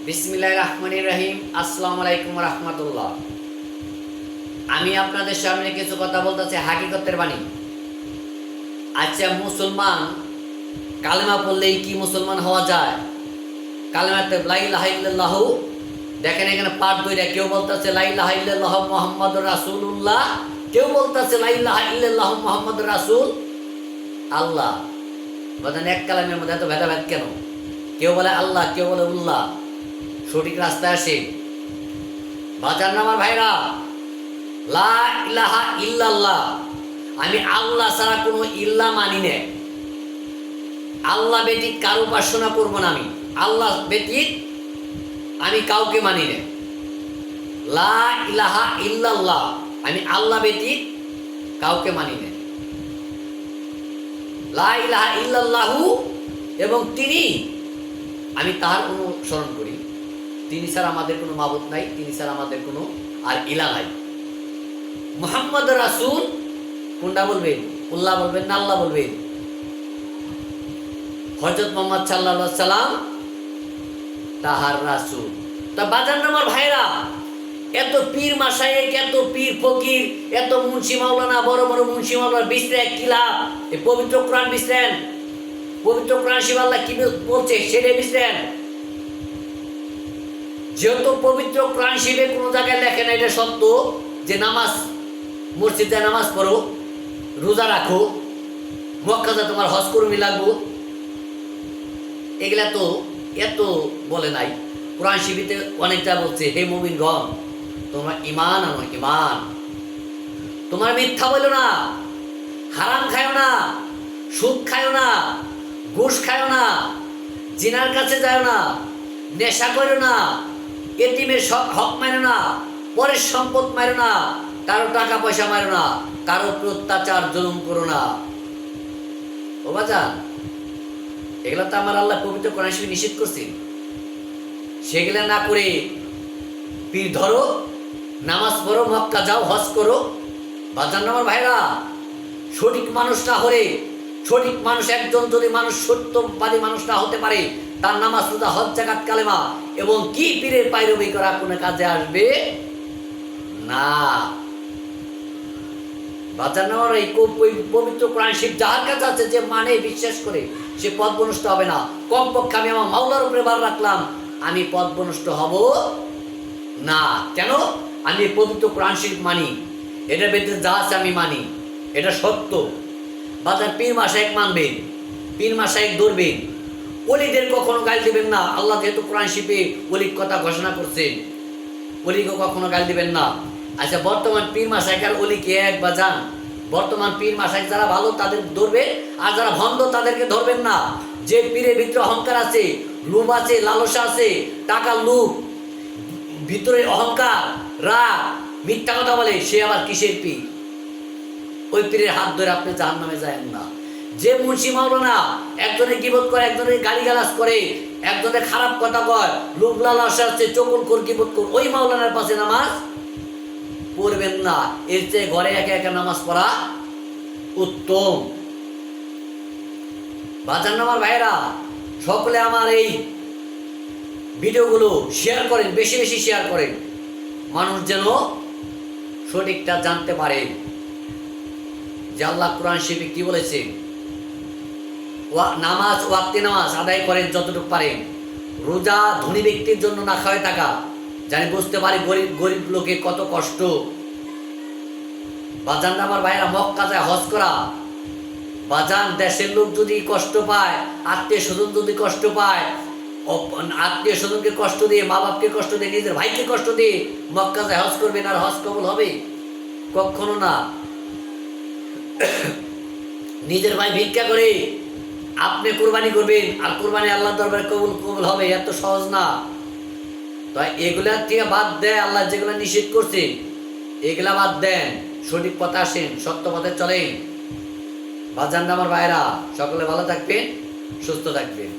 বিসমিল্লাহির রহমানির রহিম। আসসালামু আলাইকুম রহমতুল্লাহ। আমি আপনাদের সামনে কিছু কথা বলতেছি হাকিকতের বাণী। আচ্ছা, মুসলমান কালেমা পড়লেই কি মুসলমান হওয়া যায়? কালেমাতে লা ইলাহা ইল্লাল্লাহু, দেখেন এখানে পাঠ দুইটা, কেউ বলতেছে লা ইলাহা ইল্লাল্লাহু মুহাম্মাদুর রাসূলুল্লাহ, কেউ বলতেছে লা ইলাহা ইল্লাল্লাহু মুহাম্মাদুর রাসূল আল্লাহ। বলেন এক কালামের মধ্যে এত ভেদাভেদ কেন? কেউ বলে আল্লাহ, কেউ বলে উল্লাহ। সঠিক রাস্তায় আসে বাজার নামার ভাইরা, লা ইলাহা ইল্লাল্লাহ, আমি আল্লাহ ছাড়া কোনো ইল্লা মানি না। আল্লাহ ব্যতীত কারো উপাসনা করবো না। আমি আল্লাহ ব্যতীত আমি কাউকে মানি না। লা ইলাহা ইল্লাল্লাহ, আমি আল্লাহ ব্যতীত কাউকে মানি না। লা ইলাহা ইল্লাল্লাহু, এবং তিনি, আমি তার অনুসরণ করি। তিনি ছাড়া আমাদের কোনো মাবুদ নাই, তিনি ছাড়া আমাদের কোনো আর ইলা নাই। মুহাম্মদ রাসূল, কোনটা বলবেন? উল্লাহ বলবেন না আল্লাহ বলবেন? হযরত মুহাম্মদ সাল্লাল্লাহু আলাইহি সাল্লাম তাহার রাসূল। তা বাজার নামার ভাইরা, এত পীর মাশায়েখ, এত পীর ফকির, এত মুন্সি মাওলানা, বড় বড় মুন্সি মাওলানা বিছরে কি লাভ? এই পবিত্র কোরআন বিছরেন, পবিত্র কোরআন শিব আল্লাহ কি বলছে সেটাই বিছরেন। যেহেতু পবিত্র কোরআন শিবে কোনো জায়গায় লেখে না এটা সত্য যে নামাজ, মসজিদে নামাজ পড়ো, রোজা রাখো, মক্কাতে তোমার হজ কর্মী লাগবো, এগুলা তো এত বলে নাই। কোরআন শিবিতে অনেকটা বলছে হে মুমিনগণ, তোমরা ঈমান আনো, ঈমান। তোমার মিথ্যা বলো না, হারাম খায়ো না, সুদ খায়ো না, ঘুষ খায়ো না, জিনার কাছে যাও না, নেশা করো না, এতিমের সব হক মারো না, পরের সম্পদ মারো না, কারো টাকা পয়সা মারো না, কারো অত্যাচার জুলুম করো না। ও বাজান, এগুলো তো আমার আল্লাহ পবিত্র কোরআন শরীফে নিষেধ করছেন। সেগুলা না করে পীর ধরো, নামাজ পড়ো, মক্কা যাও, হজ করো। বাজান আমার ভাইরা, সঠিক মানুষ না হলে, সঠিক মানুষ একজন যদি মানুষ সত্যবাদী মানুষ না হতে পারে, তার নামাজ, রোজা, হজ, যাকাত, কালেমা এবং কি পীরের পায়রবি করা কোনো কাজে আসবে না। বাজার নেওয়ার এই পবিত্র কোরআন শরীফ যার কাছে আছে, যে মানে বিশ্বাস করে, সে পথভ্রষ্ট হবে না। কমপক্ষে আমি আমার মাওলার উপরে বার রাখলাম, আমি পথভ্রষ্ট হব না। কেন? আমি পবিত্র কোরআন শরীফ মানি, এটার ভিতরে যা আছে আমি মানি, এটা সত্য। বাজার পীর মাশায়েখ মানবেন, পীর মাশায়েখ ধরবেন, ওলিদের কখনো গাল দিবেন না। আল্লাহ যেহেতু কোরআন শরীফে ওলির কথা ঘোষণা করছেন, ওলিকে কখনো গাল দিবেন না। আচ্ছা, বর্তমান পীর মাশায়েখ আর ওলি কে এক বাজান? বর্তমান পীর মাশায়েখ যারা ভালো তাদের ধরবে, আর যারা ভণ্ড তাদেরকে ধরবেন না। যে পীরের ভিতরে অহংকার আছে, লোভ আছে, লালসা আছে, টাকার লোভ, ভিতরে অহংকার, রাগ, মিথ্যা কথা বলে, সে আবার কিসের পীর? ওই পীরের হাত ধরে আপনি জাহান্নামে যাবেন না। যে মুন্সি মাওলানা একজনের গীবত করে, একজনের গালিগালাজ করে, একজনের খারাপ কথা কয়, লোভ লালসা আছে, চকুলখোর গীবত কর, ওই মাওলানার পাশে নামাজ পড়বেন না। এর চেয়ে ঘরে একা একা নামাজ পড়া উত্তম। বাজার নামার ভাইরা, সকলে আমার এই ভিডিওগুলো শেয়ার করেন, বেশি বেশি শেয়ার করেন, মানুষ যেন সঠিকটা জানতে পারে যে আল্লাহ কোরআন শরীফে কি বলেছে। নামাজ, ওয়াক্তে নামাজ আদায় করেন যতটুকু পারেন। রোজা ধনী ব্যক্তির জন্য না খাওয়ায় টাকা, জানি বুঝতে পারি গরিব গরিব লোকের কত কষ্ট। বাজান আমার ভাইরা, মক্কা যায় হজ করা, বাজান দেশের লোক যদি কষ্ট পায়, আত্মীয় স্বজন যদি কষ্ট পায়, আত্মীয় স্বজনকে কষ্ট দিয়ে, মা বাপকে কষ্ট দিয়ে, নিজের ভাইকে কষ্ট দিয়ে মক্কা যায় হজ করবেন, আর হজ কবুল হবে? কখনো না। নিজের ভাই ভিক্ষা করে আপনি কোরবানি করবেন, আর কোরবানি আল্লাহর দরবারে কবুল হবে? এত সহজ না। তাই এগুলা থেকে বাদ দেয়, আল্লাহ যেগুলো নিষেধ করছে এগুলা বাদ দেন, সঠিক পথে আসেন, সত্য পথে চলেন। বাজান আমার ভাইরা, সকলে ভালো থাকবেন, সুস্থ থাকবেন।